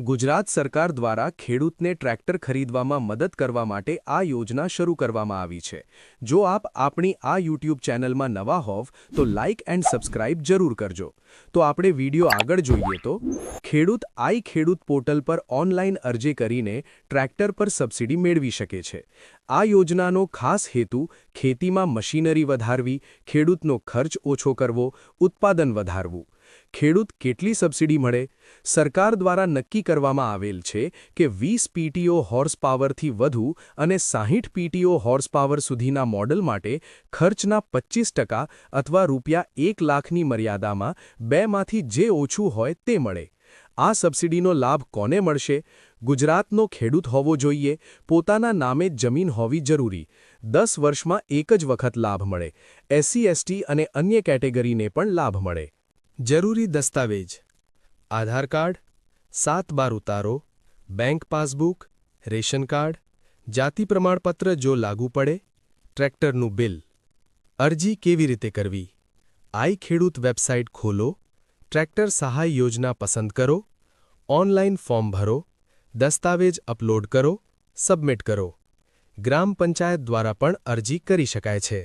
ગુજરાત સરકાર દ્વારા ખેડૂતને ટ્રેક્ટર ખરીદવામાં મદદ કરવા માટે આ યોજના શરૂ કરવામાં આવી છે। જો આપ આપણી આ યુટ્યુબ ચેનલમાં નવા હોવ તો લાઇક એન્ડ સબસ્ક્રાઇબ જરૂર કરજો। તો આપણે વિડિયો આગળ જોઈએ તો ખેડૂત આઈ ખેડૂત પોર્ટલ પર ઓનલાઈન અરજી કરીને ટ્રેક્ટર પર સબસિડી મેળવી શકે છે। આ યોજનાનો ખાસ હેતુ ખેતીમાં મશીનરી વધારવી, ખેડૂતનો ખર્ચ ઓછો કરવો, ઉત્પાદન વધારવું। ખેડૂત કેટલી સબસિડી મળે? સરકાર દ્વારા નક્કી કરવામાં આવેલ છે કે 20 પીટીઓ હોર્સ પાવરથી વધુ અને 60 પીટીઓ હોર્સ પાવર સુધીના મોડલ માટે ખર્ચના 25% અથવા ₹1 લાખની મર્યાદામાં બેમાંથી જે ઓછું હોય તે મળે। આ સબસિડીનો લાભ કોને મળશે? ગુજરાતનો ખેડૂત હોવો જોઈએ, પોતાના નામે જમીન હોવી જરૂરી, 10 વર્ષમાં એક જ વખત લાભ મળે, SC ST અને અન્ય કેટેગરીને પણ લાભ મળે। જરૂરી દસ્તાવેજ: આધાર કાર્ડ, 7/12 ઉતારો, બેંક પાસબુક, રેશન કાર્ડ, જાતિ પ્રમાણપત્ર જો લાગુ પડે, ટ્રેક્ટરનું બિલ। અરજી કેવી રીતે કરવી? આઈ ખેડૂત વેબસાઇટ ખોલો, ટ્રેક્ટર સહાય યોજના પસંદ કરો, ઓનલાઈન ફોર્મ ભરો, દસ્તાવેજ અપલોડ કરો, સબમિટ કરો। ગ્રામ પંચાયત દ્વારા પણ અરજી કરી શકાય છે।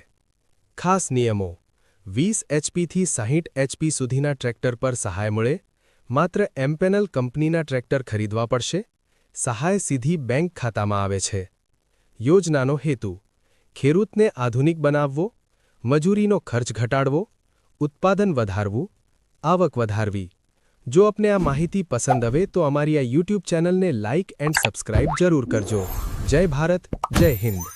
ખાસ નિયમો: 20 એચપીથી 60 એચપી સુધીના ટ્રેક્ટર પર સહાય મળે, માત્ર એમપેનલ કંપનીના ટ્રેક્ટર ખરીદવા પડશે। સહાય સીધી બેંક ખાતામાં આવે છે। યોજનાનો હેતુ: ખેડૂતને આધુનિક બનાવવો, મજૂરીનો ખર્ચ ઘટાડવો, ઉત્પાદન વધારવું, આવક વધારવી। જો આપને આ માહિતી પસંદ આવે તો અમારી આ યુટ્યુબ ચેનલને લાઇક એન્ડ સબસ્ક્રાઇબ જરૂર કરજો। જય ભારત, જય હિન્દ।